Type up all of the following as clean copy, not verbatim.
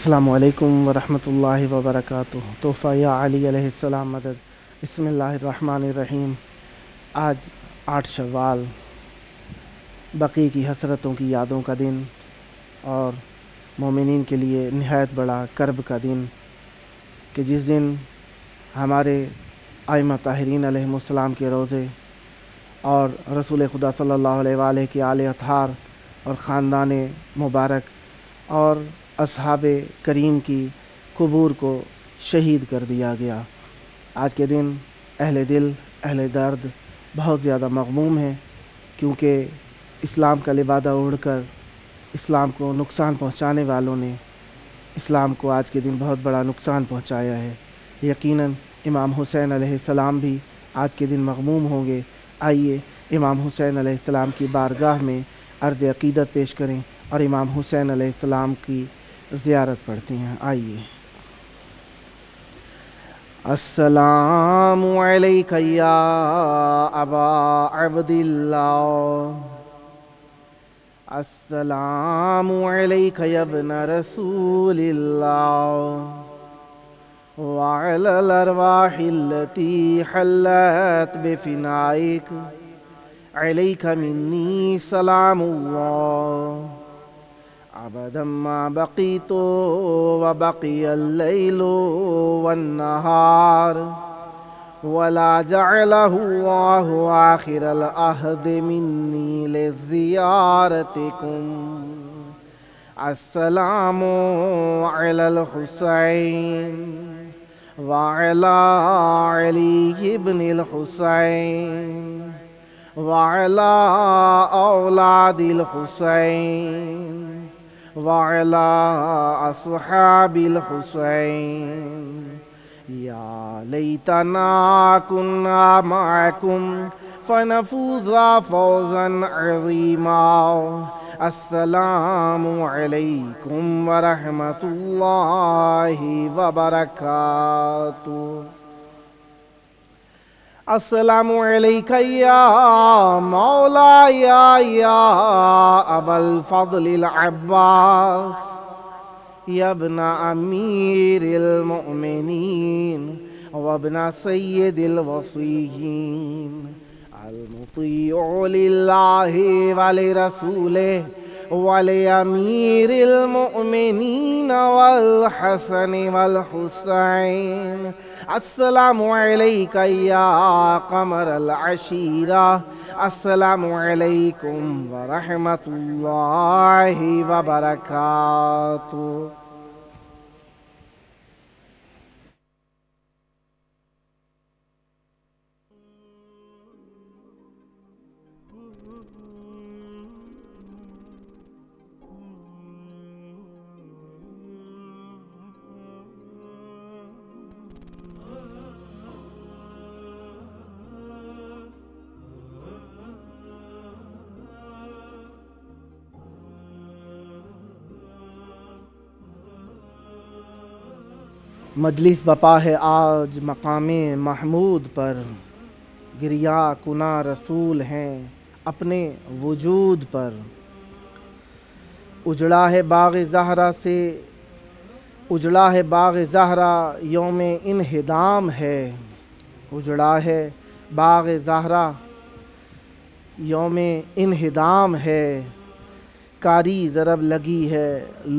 السلام علیکم ورحمۃ اللہ وبرکاتہ۔ تحفہ یا علی علیہ السلام مدد۔ بسم اللہ الرحمن الرحیم۔ آج 8 شوال، بقی کی حسرتوں کی یادوں کا دن اور مومنین کے لیے نہایت بڑا کرب کا دن، کہ جس دن ہمارے ائمہ طاہرین علیہم السلام کے روضے اور رسول خدا صلی اللہ علیہ وآلہ کے آل اطہار اور خاندان مبارک اور اصحاب کریم کی قبور کو شہید کر دیا گیا۔ آج کے دن اہل دل، اہل درد بہت زیادہ مغموم ہیں، کیونکہ اسلام کا لبادہ اوڑھ کر اسلام کو نقصان پہنچانے والوں نے اسلام کو آج کے دن بہت بڑا نقصان پہنچایا ہے۔ یقیناً امام حسین علیہ السلام بھی آج کے دن مغموم ہوں گے۔ آئیے امام حسین علیہ السلام کی بارگاہ میں عرض عقیدت پیش کریں اور امام حسین علیہ السلام کی زیارت پڑھتے ہیں۔ آئیے۔ السلام علیک یا ابا عبداللہ، السلام علیک یا ابن رسول اللہ، وعلی الارواح التي حلت بفنائک، علیک منی سلام اللہ، ابدا ما بقیت وبقی اللیل والنہار، ولا جعلہ اللہ آخر العہد منی لزیارتکم۔ السلام علی الحسین وعلی علی ابن الحسین وعلی اولاد الحسین وعلی اصحاب الحسین، یا لیتنا کنا معکم فنفوز فوزا عظیما۔ السلام علیکم ورحمۃ اللہ وبرکاتہ۔ السلام علیک یا مولائی یا ابا الفضل العباس، یا ابن امیر المؤمنین وابن سید الوصیین، المطیع للہ ولرسولہ ولامیر المؤمنین والحسن والحسین۔ السلام علیک یا قمر العشیرہ، السلام علیکم ورحمۃ اللہ وبرکاتہ۔ مجلس بپا ہے آج مقام محمود پر، گریہ کنا رسول ہیں اپنے وجود پر۔ اجڑا ہے باغ زہرا سے، اجڑا ہے باغ زہرا یوم انہدام ہے، اجڑا ہے باغ زہرا یوم انہدام ہے، کاری ضرب لگی ہے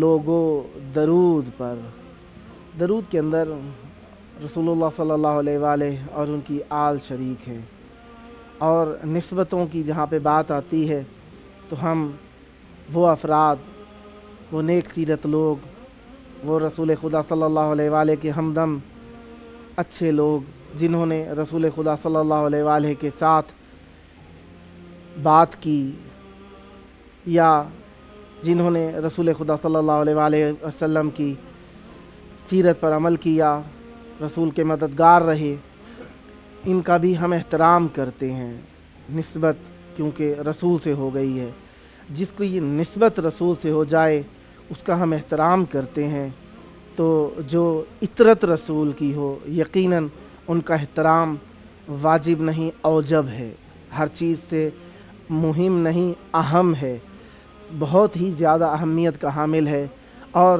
لوگو درود پر۔ درود کے اندر رسول اللہ صلی اللہ علیہ وآلہ اور ان کی آل شریک ہیں، اور نسبتوں کی جہاں پہ بات آتی ہے تو ہم وہ افراد، وہ نیک سیرت لوگ، وہ رسول خدا صلی اللہ علیہ وآلہ کے ہمدم اچھے لوگ، جنہوں نے رسول خدا صلی اللہ علیہ وآلہ کے ساتھ بات کی، یا جنہوں نے رسول خدا صلی اللہ علیہ وآلہ وسلم کی سیرت پر عمل کیا، رسول کے مددگار رہے، ان کا بھی ہم احترام کرتے ہیں۔ نسبت کیونکہ رسول سے ہو گئی ہے، جس کو یہ نسبت رسول سے ہو جائے اس کا ہم احترام کرتے ہیں، تو جو اطرت رسول کی ہو یقیناً ان کا احترام واجب نہیں اوجب ہے، ہر چیز سے مہم نہیں اہم ہے، بہت ہی زیادہ اہمیت کا حامل ہے۔ اور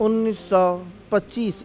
1925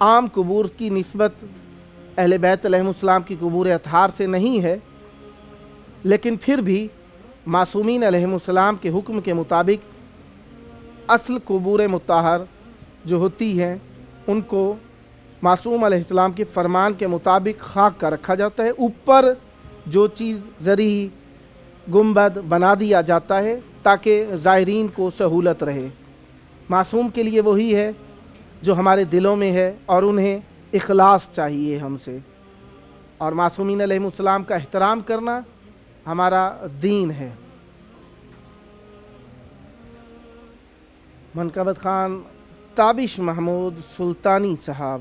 عام قبور کی نسبت اہل بیت علیہم السلام کی قبور اطہار سے نہیں ہے، لیکن پھر بھی معصومین علیہم السلام کے حکم کے مطابق اصل قبور مطہر جو ہوتی ہیں ان کو معصوم علیہ السلام کے فرمان کے مطابق خاک کا رکھا جاتا ہے، اوپر جو چیز زرعی گنبد بنا دیا جاتا ہے تاکہ زائرین کو سہولت رہے۔ معصوم کے لیے وہی ہے جو ہمارے دلوں میں ہے، اور انہیں اخلاص چاہیے ہم سے، اور معصومین علیہ السلام کا احترام کرنا ہمارا دین ہے۔ منقبت خان تابش محمود سلطانی صاحب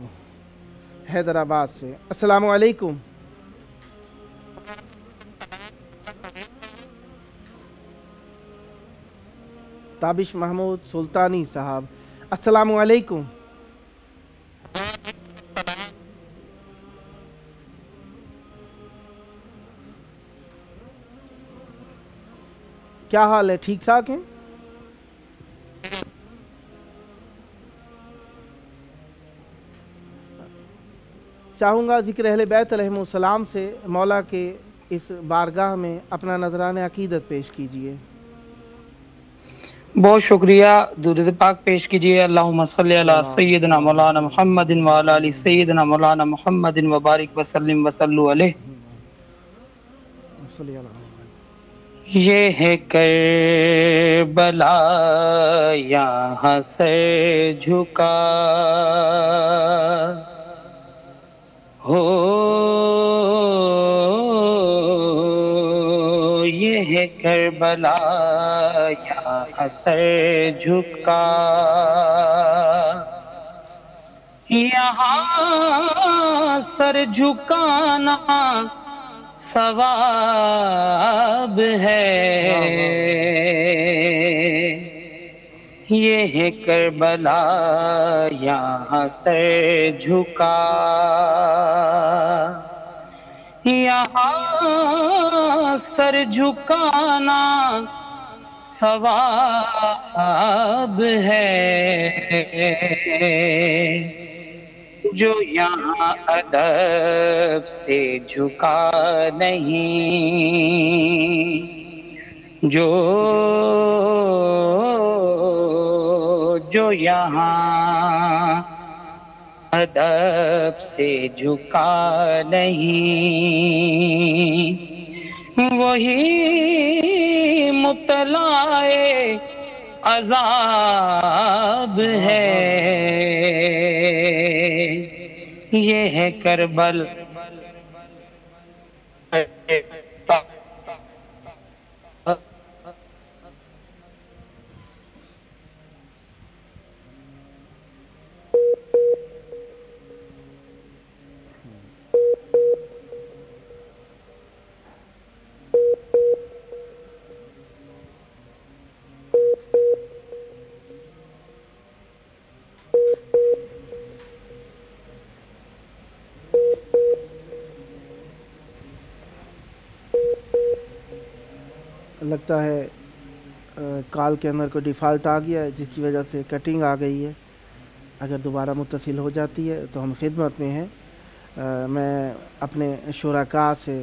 حیدرآباد سے، السلام علیکم۔ تابش محمود سلطانی صاحب السلام علیکم۔ کیا حال ہے، ٹھیک ٹھاک ہیں؟ چاہوں گا ذکر اہل بیت علیہم السلام سے مولا کے اس بارگاہ میں اپنا نذرانِ عقیدت پیش کیجئے۔ بہت شکریہ، درود پاک پیش کیجئے۔ اللہم صلی علی سیدنا مولانا محمد وعلی آل سیدنا مولانا محمد وبارک وسلم وصلو علیہ۔ یہ ہے کربلا یہاں سر جھکا ہو، یہ ہے کربلا یہاں سر جھکا، یہاں سر جھکانا ثواب ہے، یہ ہے کربلا یہاں سر جھکا، یہاں سر جھکانا ثواب ہے، جو یہاں ادب سے جھکا نہیں، جو یہاں ادب سے جھکا نہیں، وہی مبتلا عذاب ہے، یہ ہے کربل۔ لگتا ہے کال کے اندر کوئی ڈیفالٹ آ گیا ہے جس کی وجہ سے کٹنگ آ گئی ہے، اگر دوبارہ متصل ہو جاتی ہے تو ہم خدمت میں ہیں۔ میں اپنے شرکاء سے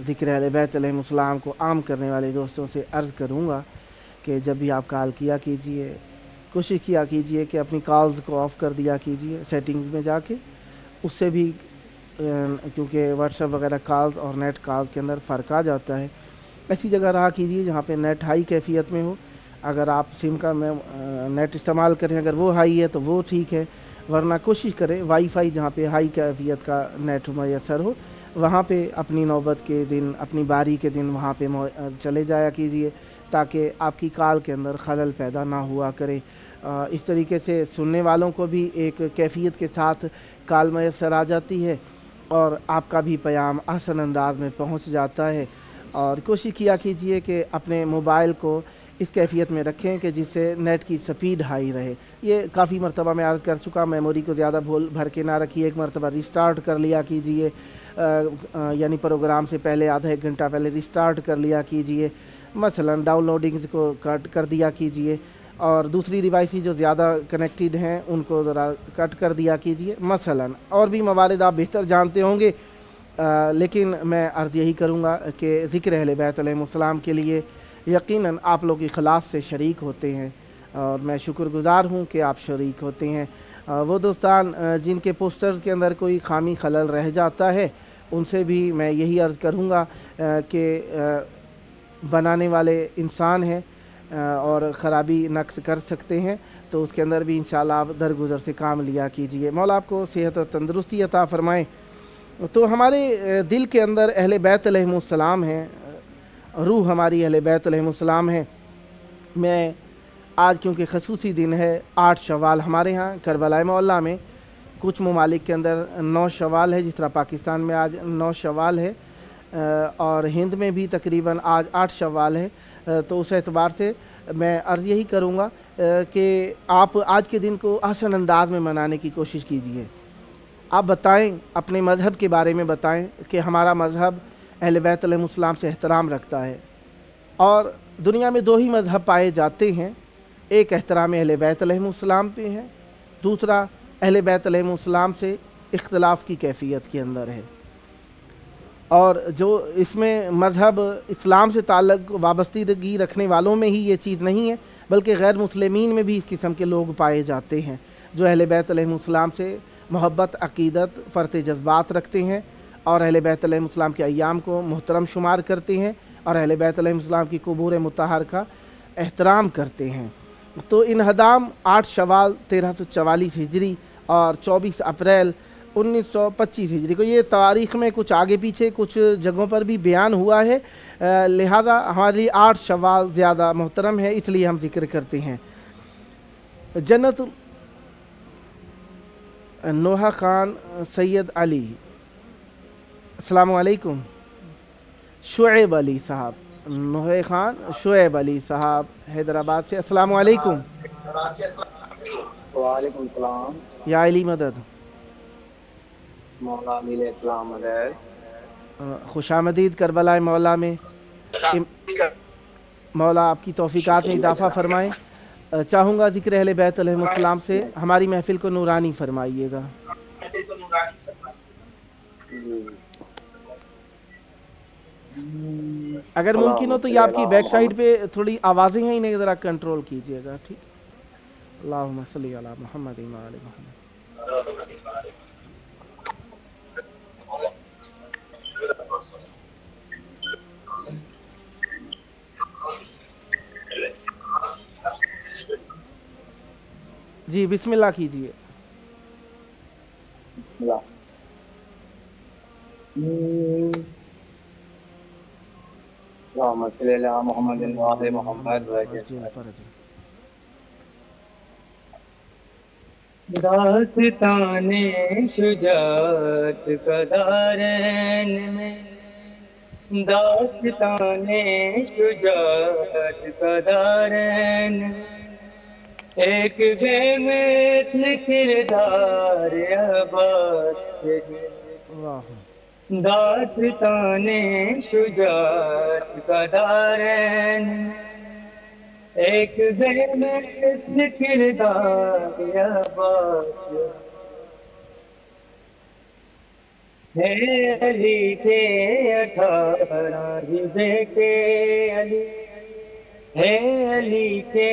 ذکر اہل بیت علیہم السلام کو عام کرنے والے دوستوں سے عرض کروں گا کہ جب بھی آپ کال کیا کیجئے، کوشش کیا کیجئے کہ اپنی کالز کو آف کر دیا کیجئے سیٹنگز میں جا کے، اس سے بھی کیونکہ واٹس ایپ وغیرہ کالز اور نیٹ کالز کے اندر فرق آ جاتا ہے۔ ایسی جگہ رہا کیجئے جہاں پہ نیٹ ہائی کیفیت میں ہو، اگر آپ سم کا نیٹ استعمال کریں اگر وہ ہائی ہے تو وہ ٹھیک ہے، ورنہ کوشش کریں وائی فائی جہاں پہ ہائی کیفیت کا نیٹ میسر ہو وہاں پہ اپنی نوبت کے دن، اپنی باری کے دن وہاں پہ چلے جایا کیجئے تاکہ آپ کی کال کے اندر خلل پیدا نہ ہوا کرے۔ اس طریقے سے سننے والوں کو بھی ایک کیفیت کے ساتھ کال میسر آ جاتی ہے اور آپ کا بھی پیام احسن انداز میں پہنچ جاتا ہے۔ اور کوشش کیا کیجئے کہ اپنے موبائل کو اس کیفیت میں رکھیں کہ جس سے نیٹ کی سپیڈ ہائی رہے۔ یہ کافی مرتبہ میں عرض کر چکا، میموری کو زیادہ بھر کے نہ رکھیے، ایک مرتبہ ریسٹارٹ کر لیا کیجئے، یعنی پروگرام سے پہلے آدھا ایک گھنٹہ پہلے ریسٹارٹ کر لیا کیجئے، مثلا ڈاؤن لوڈنگز کو کٹ کر دیا کیجئے، اور دوسری ڈیوائسیں جو زیادہ کنیکٹڈ ہیں ان کو ذرا کٹ کر دیا کیجیے. مثلا اور بھی موارد آپ بہتر جانتے ہوں گے، لیکن میں عرض یہی کروں گا کہ ذکر اہل بیت علیہ السلام کے لیے یقیناً آپ لوگ اخلاص سے شریک ہوتے ہیں، اور میں شکر گزار ہوں کہ آپ شریک ہوتے ہیں. وہ دوستان جن کے پوسٹرز کے اندر کوئی خامی خلل رہ جاتا ہے ان سے بھی میں یہی عرض کروں گا کہ بنانے والے انسان ہیں اور خرابی نقص کر سکتے ہیں، تو اس کے اندر بھی انشاءاللہ آپ درگزر سے کام لیا کیجئے. مولا آپ کو صحت و تندرستی عطا فرمائیں. تو ہمارے دل کے اندر اہل بیت علیہ السلام ہیں، روح ہماری اہل بیت علیہ السلام ہے. میں آج کیونکہ خصوصی دن ہے 8 شوال، ہمارے ہاں کربلا معلیٰ میں کچھ ممالک کے اندر 9 شوال ہے، جس طرح پاکستان میں آج 9 شوال ہے اور ہند میں بھی تقریباً آج 8 شوال ہے. تو اس اعتبار سے میں عرض یہی کروں گا کہ آپ آج کے دن کو احسن انداز میں منانے کی کوشش کیجیے. آپ بتائیں، اپنے مذہب کے بارے میں بتائیں کہ ہمارا مذہب اہل بیت علیہ السلام سے احترام رکھتا ہے، اور دنیا میں 2 ہی مذہب پائے جاتے ہیں، ایک احترام اہل بیت علیہ السلام پہ ہے، دوسرا اہل بیت علیہ السلام سے اختلاف کی کیفیت کے اندر ہے. اور جو اس میں مذہب اسلام سے تعلق وابستگی رکھنے والوں میں ہی یہ چیز نہیں ہے، بلکہ غیر مسلمین میں بھی اس قسم کے لوگ پائے جاتے ہیں جو اہل بیت علیہ السلام سے محبت، عقیدت، فرط جذبات رکھتے ہیں اور اہل بیت علیہ السلام کے ایام کو محترم شمار کرتے ہیں اور اہل بیت علیہ السلام کی قبور مطہر کا احترام کرتے ہیں. تو انہدام 8 شوال 1344 ہجری اور 24 اپریل 1925 ہجری کو، یہ تاریخ میں کچھ آگے پیچھے کچھ جگہوں پر بھی بیان ہوا ہے، لہذا ہماری 8 شوال زیادہ محترم ہے، اس لیے ہم ذکر کرتے ہیں. جنت نوحہ خان سید علی، السلام علیکم. شعیب علی صاحب، نوحہ خان شعیب علی صاحب حیدرآباد سے، السلام علیکم. وعلیکم السلام. یا علی مدد. مولا علیہ السلام مدد. خوش آمدید کربلا مولا میں. مولا آپ کی توفیقات میں اضافہ فرمائیں. چاہوں گا ذکر اہل بیت علیہ السلام سے ہماری محفل کو نورانی فرمائیے گا. اگر ممکن ہو تو یہ آپ کی بیک سائڈ پہ تھوڑی آوازیں ہیں، انہیں ذرا کنٹرول کیجیے گا. ٹھیک. اللہم صلی علی محمد و آل محمد. جی بسم اللہ کیجیے. اللہم صلی علی محمد و آل محمد. داستان شجاعت کا دارین میں، داستان شجاعت کا دارین میں، ایک بے مثل کردار عباس کے، داستان شجاعت کا دارین میں، ایک بے مثل کردار عباس ہے. علی کے 18 ہی بیٹے علی ہے، علی کے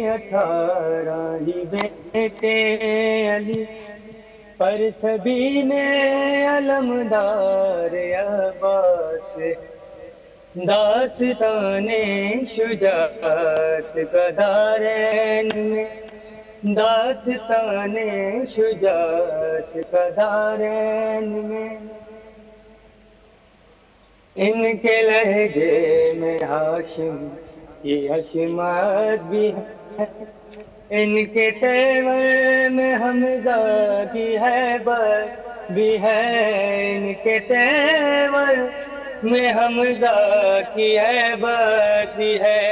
18 ہی بیٹے علی، پر سبھی میں علمدار عباس. داستان شجاعت کا دارین میں، داستان شجاعت کا دارین میں، ان کے لہجے میں ہاشم کی عصمت بھی ہے، ان کے تیور میں حمزہ کی ہیبت بھی ہے، ان کے تیور میں حمزہ کی ہیبت بھی ہے.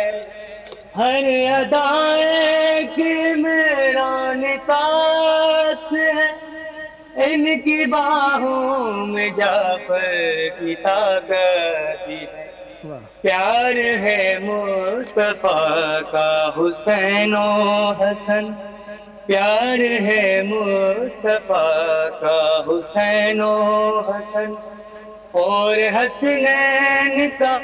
ہر ادائے کی میران طاقت ہے، ان کی باہوں میں جعفر کی طاقت بھی ہے. واہ پیار ہے مصطفیٰ کا حسین و حسن، پیار ہے مصطفیٰ کا حسین و حسن، اور حسنین کا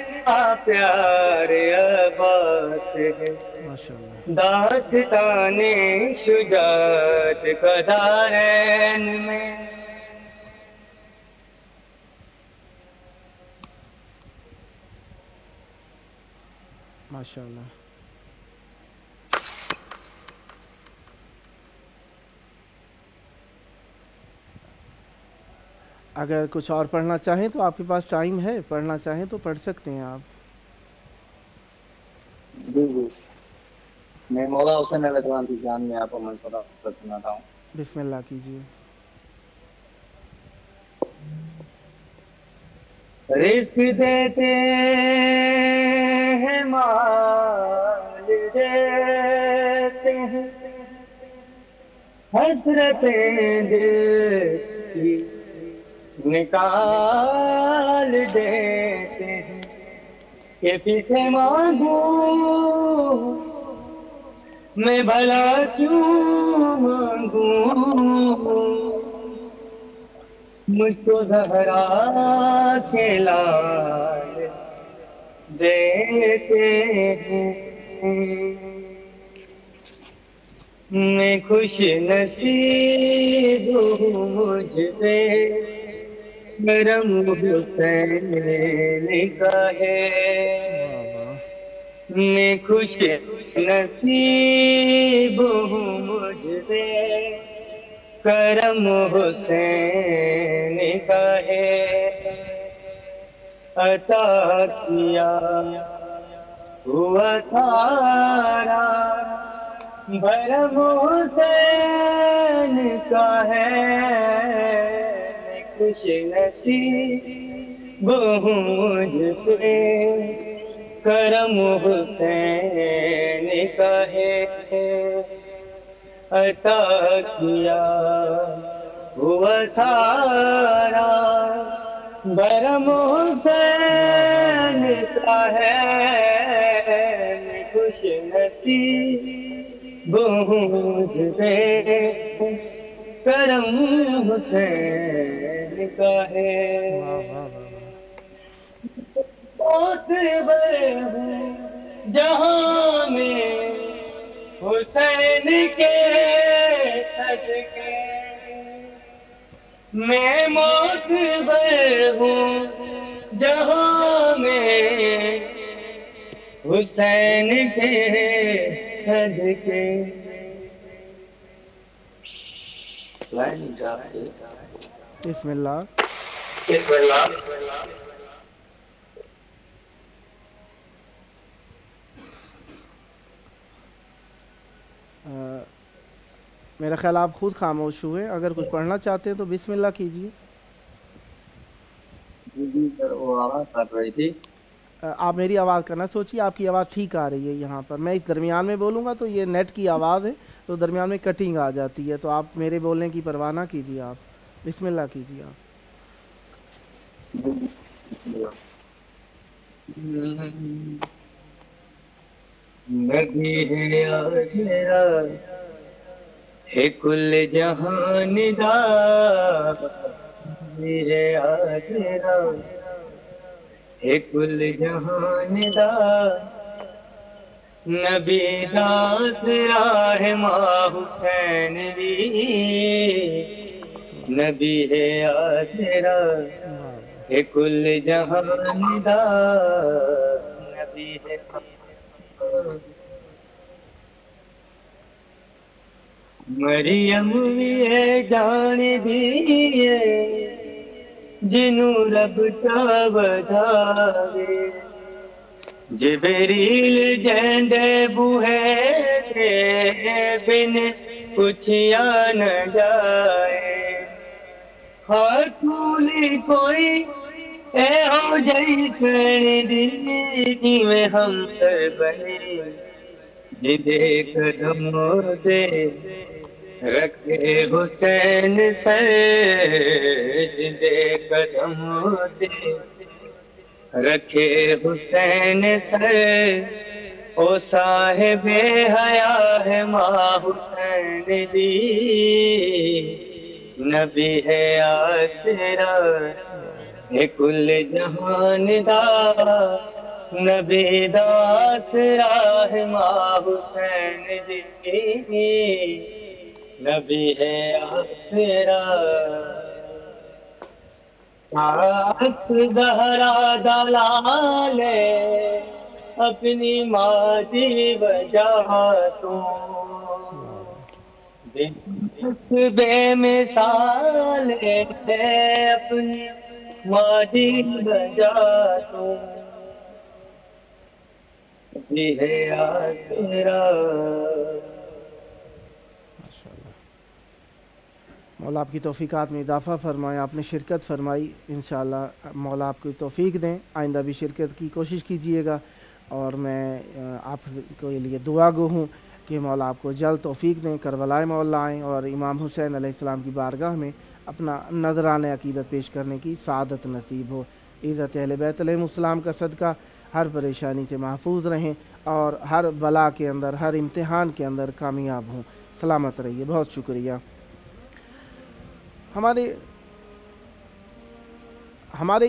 پیار عباس ہے، ماشاء اللہ داستان شجاعت کا دارین میں۔ ماشاء اللہ۔ اگر کچھ اور پڑھنا چاہیں تو آپ کے پاس ٹائم ہے، پڑھنا چاہیں تو پڑھ سکتے ہیں آپ۔ جی جی، میں مولا حسین علیہ السلام کی جان میں آپ کو منصورہ سناتا ہوں۔ بسم اللہ کیجیے۔ رزق دیتے ہیں، مال دیتے ہیں، حسرتیں دل کی نکال دیتے ہیں، کہ پیچھے مانگوں میں بھلا کیوں مانگوں، مجھ کو زہرا کے لال دیتے ہیں، میں خوش نصیب ہوں، مجھ پہ کرم حسین کا ہے، واہ واہ میں خوش نصیب ہوں، مجھ پہ کرم حسین کا ہے، عطا کیا ہوا سارا بھرم حسین کا ہے، میں خوش نصیب ہوں، مجھ پہ کرم حسین کا ہے، عطا کیا ہوا سارا بھرم حسین کا ہے، میں خوش نصیب ہوں، مجھ پہ کرم حسین کا ہے، واہ واہ واہ واہ۔ بہت بڑے ہوں جہاں میں حسین کے صدقے، میں معتبر ہوں جہاں میں حسین کے صدقے۔ بسم اللہ۔ بسم اللہ۔ میرا خیال آپ خود خاموش ہوئے، اگر کچھ پڑھنا چاہتے ہیں تو بسم اللہ کیجیے۔ جی سر، وہ آواز کٹ رہی تھی۔ آپ میری آواز کا نہ سوچیے، آپ کی آواز ٹھیک آ رہی ہے یہاں پر، میں اس درمیان میں بولوں گا تو یہ نیٹ کی آواز ہے تو درمیان میں کٹنگ آ جاتی ہے، تو آپ میرے بولنے کی پرواہ نہ کیجیے، آپ بسم اللہ کیجیے آپ۔ نبی ہے آخرا ہے کل جہان دا، نبی ہے آخرا ہے کل جہان دا، نبی دا آسرا ہے ماں حسین دی، نبی ہے آسرا ہے کل جہان دا، نبی ہے مریم بھی ہے جان دیے جنوں رب کا بدھاوے، جبریل جیندے بوہے تے بن پوچھیا نہ جائے، خاتون کوئی اے ہو جیسن دی میں ہم سر بنے، جدے قدم دے رکھے حسین سر، جدے قدم دے رکھے حسین سر او صاحب حیا ہے ماں حسین دی، نبی ہے آسرا ہے کل جہان دا، نبی دا آسرا ہے ماں حسین دی، نبی ہے آسرا۔ پاک زہرا دلالے اپنی ماں دی وجہ تو، بے مثال ہے اپنی ماں دی وجہ تو، یہ ہے آسرا۔ مولا آپ کی توفیقات میں اضافہ فرمائے، آپ نے شرکت فرمائی، انشاءاللہ مولا آپ کو توفیق دیں، آئندہ بھی شرکت کی کوشش کیجیے گا، اور میں آپ کے لیے دعا گو ہوں کہ مولا آپ کو جلد توفیق دیں، کربلائے مولا آئیں اور امام حسین علیہ السلام کی بارگاہ میں اپنا نذرانہ عقیدت پیش کرنے کی سعادت نصیب ہو۔ عزت اہل بیت علیہ السلام کا صدقہ ہر پریشانی سے محفوظ رہیں اور ہر بلا کے اندر، ہر امتحان کے اندر کامیاب ہوں، سلامت رہیے۔ بہت شکریہ۔ ہمارے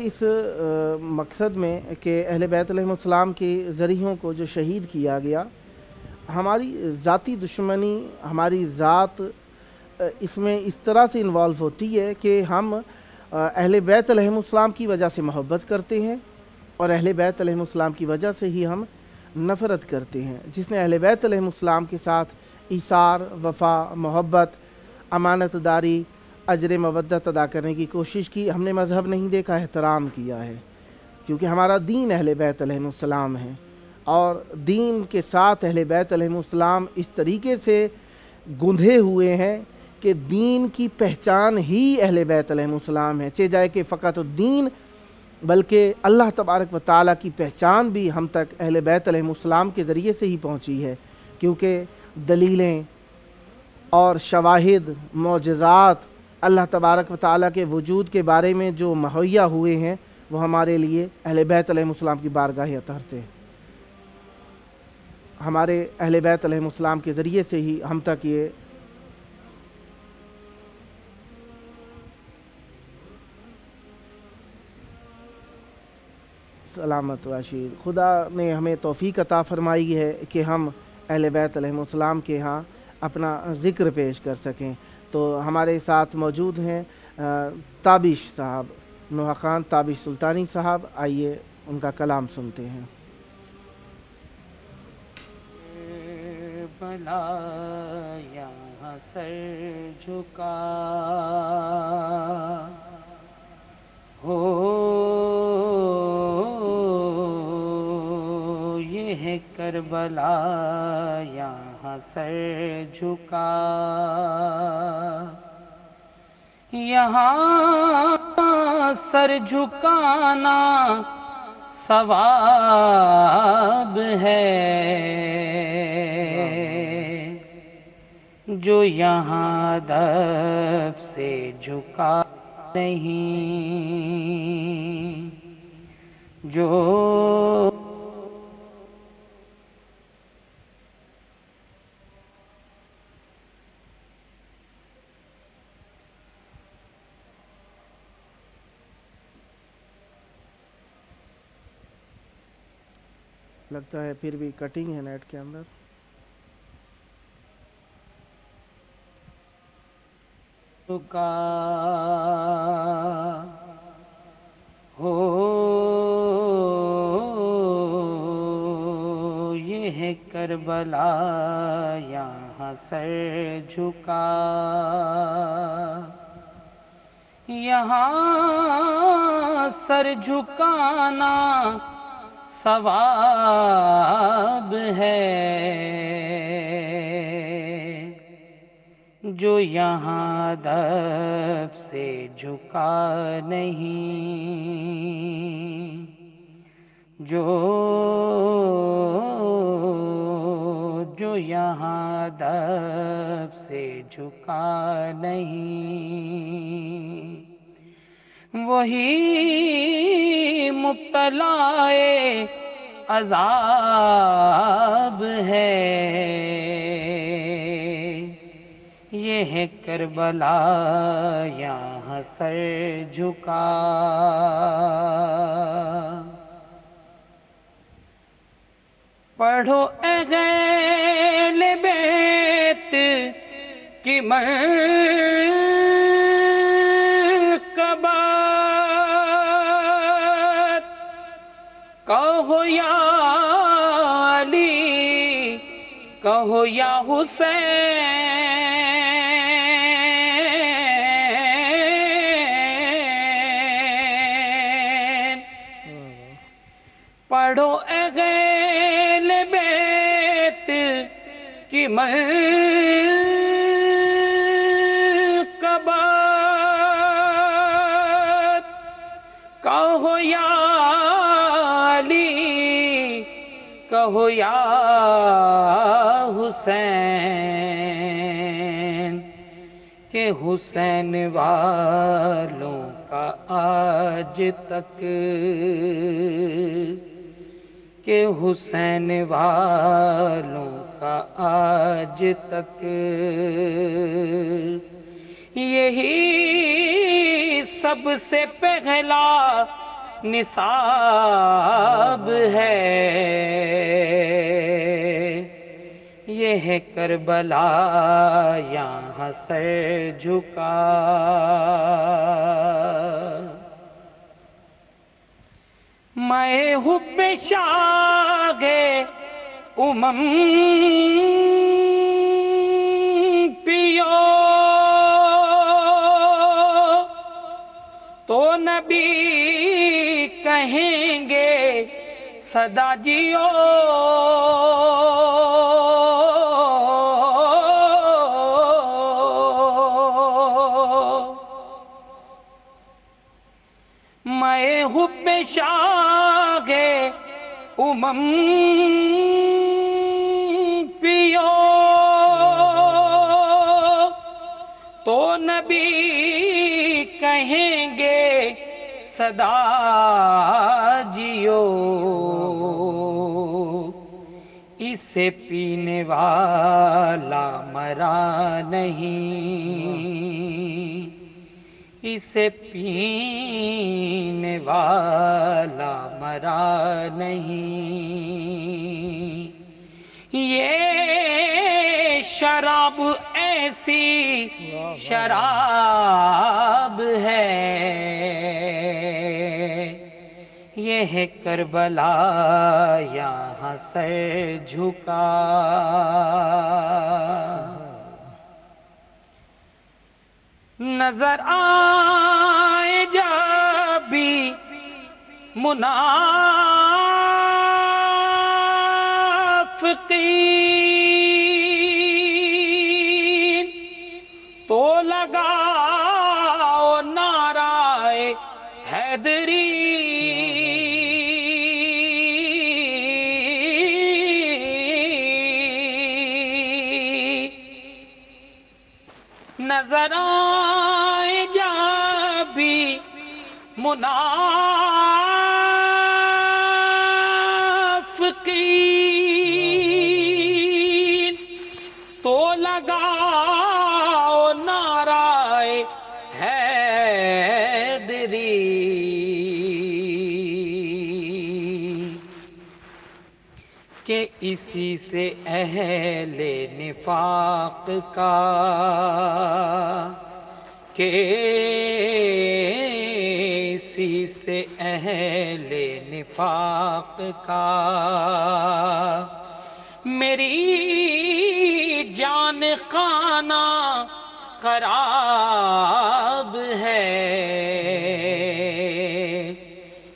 اس مقصد میں کہ اہل بیت علیہ السلام کے ذریحوں کو جو شہید کیا گیا، ہماری ذاتی دشمنی، ہماری ذات اس میں اس طرح سے انوالو ہوتی ہے کہ ہم اہل بیت علیہ السلام کی وجہ سے محبت کرتے ہیں اور اہل بیت علیہ السلام کی وجہ سے ہی ہم نفرت کرتے ہیں۔ جس نے اہل بیت علیہ السلام کے ساتھ ایثار، وفا، محبت، امانت داری، اجر مودت ادا کرنے کی کوشش کی، ہم نے مذہب نہیں دیکھا، احترام کیا ہے، کیونکہ ہمارا دین اہل بیت علیہ السلام ہے، اور دین کے ساتھ اہل بیت علیہ السلام اس طریقے سے گندھے ہوئے ہیں کہ دین کی پہچان ہی اہل بیت علیہ السلام ہے، چہ جائے کہ فقط الدین بلکہ اللہ تبارک و تعالیٰ کی پہچان بھی ہم تک اہل بیت علیہ السلام کے ذریعے سے ہی پہنچی ہے، کیونکہ دلیلیں اور شواہد، معجزات اللہ تبارک و تعالیٰ کے وجود کے بارے میں جو مہیا ہوئے ہیں وہ ہمارے لیے اہل بیت علیہ السلام کی بارگاہ اطہر سے، ہمارے اہل بیت علیہ السلام کے ذریعے سے ہی ہم تک یہ سلامت واشیر۔ خدا نے ہمیں توفیق عطا فرمائی ہے کہ ہم اہل بیت علیہ السلام کے ہاں اپنا ذکر پیش کر سکیں، تو ہمارے ساتھ موجود ہیں تابش صاحب، نوحہ خان تابش سلطانی صاحب، آئیے ان کا کلام سنتے ہیں۔ بلا یہاں سر جھکا ہو، یہ ہے کربلا یہاں سر جھکا، یہاں سر جھکانا ثواب ہے، جو یہاں ادب سے جھکا نہیں، جو لگتا ہے پھر بھی کٹنگ ہے نیٹ کے اندر۔ جھکا ہو، یہ ہے کربلا یہاں سر جھکا، یہاں سر جھکانا ثواب ہے، جو یہاں ادب سے جھکا نہیں، جو یہاں ادب سے جھکا نہیں، وہی مبتلا عذاب ہے، یہ ہے کربلا یہاں سر جھکا۔ پڑھو اہل بیت کی منقبت، کہو یا علی کہو یا حسین، پڑھو اہل بیت کی منقبت، کہو یا علی کہو یا حسین، کہ حسین والوں کا آج تک، کہ حسین والوں کا آج تک یہی سب سے پہلا نصاب ہے، یہ ہے کربلا یہاں سر جھکا۔ میں حب شاہ امم پیو تو نبی کہیں گے سدا جیو، میں حب شاہ امم پیو تو نبی کہیں گے سدا جیو، اسے پینے والا مرا نہیں، اسے پینے والا مرا نہیں، یہ شراب ایسی شراب ہے، یہ ہے کربلا یہاں سر جھکا۔ نظر آئے جب بھی منافقین تو لگاؤ نعرہ حیدری، نظر آئے جب بھی منافقین تو لگاؤ نعرہ حیدری، کہ اسی سے اہل نفاق کا، کہ اسی سے اہل نفاق کا میری جان خانہ خراب ہے،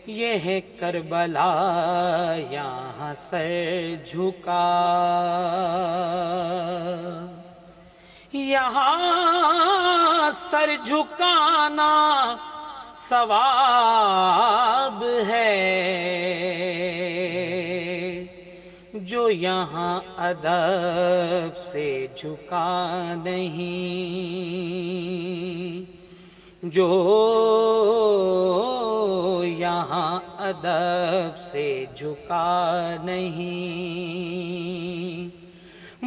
یہ ہے کربلا یہاں سر جھکا، یہاں سر جھکانا ثواب ہے، جو یہاں ادب سے جھکا نہیں، جو یہاں ادب سے جھکا نہیں،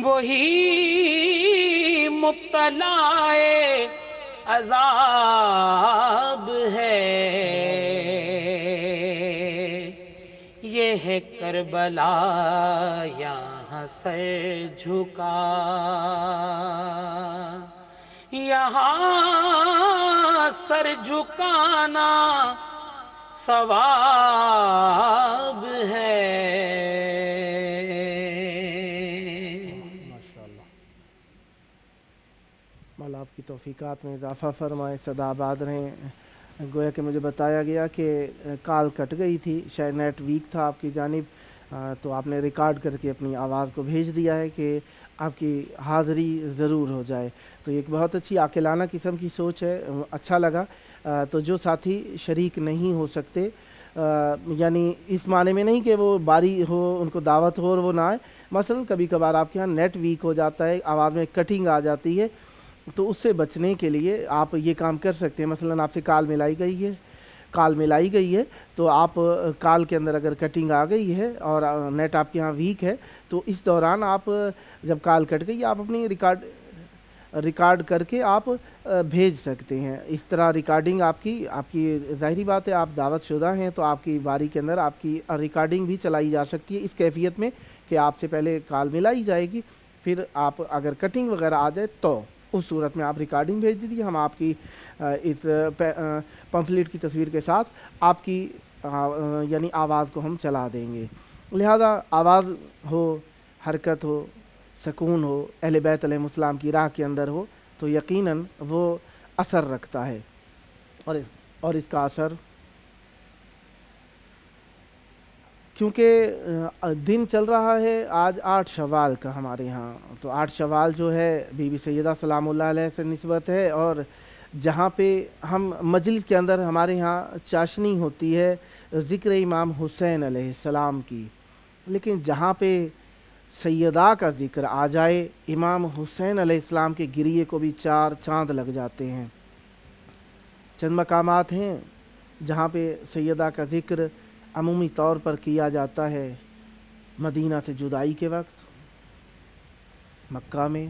وہی مبتلا عذاب ہے۔ یہ ہے کربلا یہاں سر جھکا، یہاں سر جھکانا ثواب ہے۔ ماشاء اللہ، مولا آپ کی توفیقات میں اضافہ فرمائے، سدا آباد رہیں۔ گویا کہ مجھے بتایا گیا کہ کال کٹ گئی تھی، شاید نیٹ ویک تھا آپ کی جانب، تو آپ نے ریکارڈ کر کے اپنی آواز کو بھیج دیا ہے کہ آپ کی حاضری ضرور ہو جائے، تو ایک بہت اچھی عاقلانہ قسم کی سوچ ہے، اچھا لگا۔ تو جو ساتھی شریک نہیں ہو سکتے، یعنی اس معنی میں نہیں کہ وہ باری ہو، ان کو دعوت ہو اور وہ نہ آئے، مثلا کبھی کبھار آپ کے ہاں نیٹ ویک ہو جاتا ہے، آواز میں کٹنگ آ جاتی ہے، تو اس سے بچنے کے لیے آپ یہ کام کر سکتے ہیں۔ مثلا آپ سے کال ملائی گئی ہے تو آپ کال کے اندر اگر کٹنگ آ گئی ہے اور نیٹ آپ کے ہاں ویک ہے، تو اس دوران آپ جب کال کٹ گئی آپ اپنی ریکارڈ کر کے آپ بھیج سکتے ہیں۔ اس طرح ریکارڈنگ آپ کی ظاہری بات ہے، آپ دعوت شدہ ہیں تو آپ کی باری کے اندر آپ کی ریکارڈنگ بھی چلائی جا سکتی ہے، اس کیفیت میں کہ آپ سے پہلے کال ملائی جائے گی، پھر آپ اگر کٹنگ وغیرہ آ جائے تو اس صورت میں آپ ریکارڈنگ بھیج دیجیے، ہم آپ کی اس پمفلیٹ کی تصویر کے ساتھ آپ کی یعنی آواز کو ہم چلا دیں گے۔ لہذا آواز ہو، حرکت ہو، سکون ہو، اہل بیت علیہ السلام کی راہ کے اندر ہو تو یقیناً وہ اثر رکھتا ہے، اور اس کا اثر کیونکہ دن چل رہا ہے آج 8 شوال کا ہمارے ہاں، تو 8 شوال جو ہے بی بی سیدہ سلام اللہ علیہ سے نسبت ہے، اور جہاں پہ ہم مجلس کے اندر ہمارے ہاں چاشنی ہوتی ہے ذکر امام حسین علیہ السلام کی، لیکن جہاں پہ سیدہ کا ذکر آ جائے امام حسین علیہ السلام کے گریے کو بھی 4 چاند لگ جاتے ہیں۔ چند مقامات ہیں جہاں پہ سیدہ کا ذکر عمومی طور پر کیا جاتا ہے، مدینہ سے جدائی کے وقت، مکہ میں،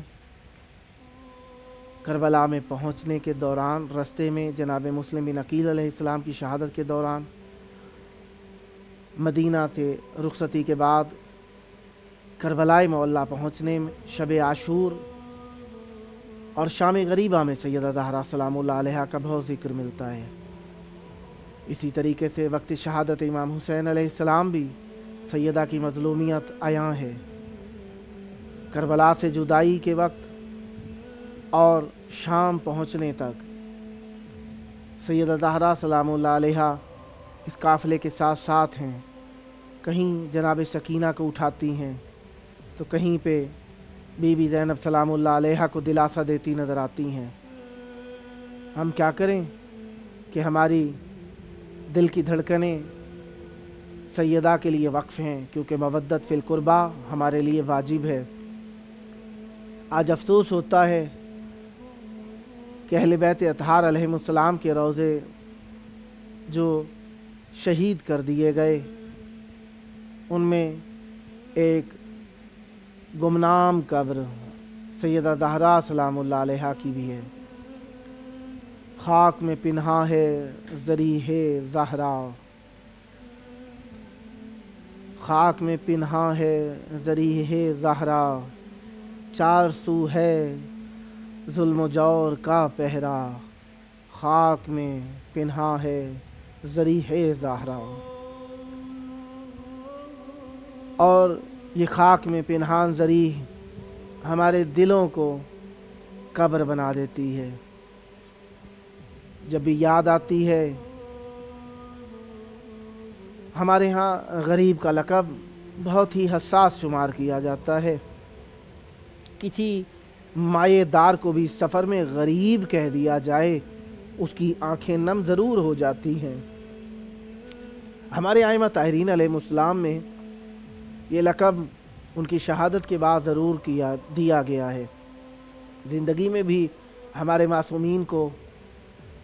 کربلا میں پہنچنے کے دوران، رستے میں جناب مسلم بن عقیل علیہ السلام کی شہادت کے دوران، مدینہ سے رخصتی کے بعد کربلا معلیٰ پہنچنے میں، شب عاشور اور شام غریبہ میں سیدہ زہرا سلام اللہ علیہا کا بہت ذکر ملتا ہے۔ اسی طریقے سے وقت شہادت امام حسین علیہ السلام بھی سیدہ کی مظلومیت عیاں ہے۔ کربلا سے جدائی کے وقت اور شام پہنچنے تک سیدہ زہرا سلام اللہ علیہا اس قافلے کے ساتھ ساتھ ہیں، کہیں جناب سکینہ کو اٹھاتی ہیں تو کہیں پہ بی بی زینب سلام اللہ علیہا کو دلاسا دیتی نظر آتی ہیں۔ ہم کیا کریں کہ ہماری دل کی دھڑکنیں سیدہ کے لیے وقف ہیں، کیونکہ مودت فی القربہ ہمارے لیے واجب ہے۔ آج افسوس ہوتا ہے کہ اہل بیت اطہار علیہم السلام کے روضے جو شہید کر دیے گئے، ان میں ایک گمنام قبر سیدہ زہرا سلام اللہ علیہا کی بھی ہے۔ خاک میں پنہاں ہے ضریح زہرا، خاک میں پنہاں ہے ضریح زہرا، 4 سو ہے ظلم و جور کا پہرا، خاک میں پنہاں ہے ضریح زہرا۔ اور یہ خاک میں پنہان ضریح ہمارے دلوں کو قبر بنا دیتی ہے۔ جب بھی یاد آتی ہے، ہمارے ہاں غریب کا لقب بہت ہی حساس شمار کیا جاتا ہے، کسی مائے دار کو بھی سفر میں غریب کہہ دیا جائے اس کی آنکھیں نم ضرور ہو جاتی ہیں۔ ہمارے ائمہ طاہرین علیہ السلام میں یہ لقب ان کی شہادت کے بعد ضرور دیا گیا ہے۔ زندگی میں بھی ہمارے معصومین کو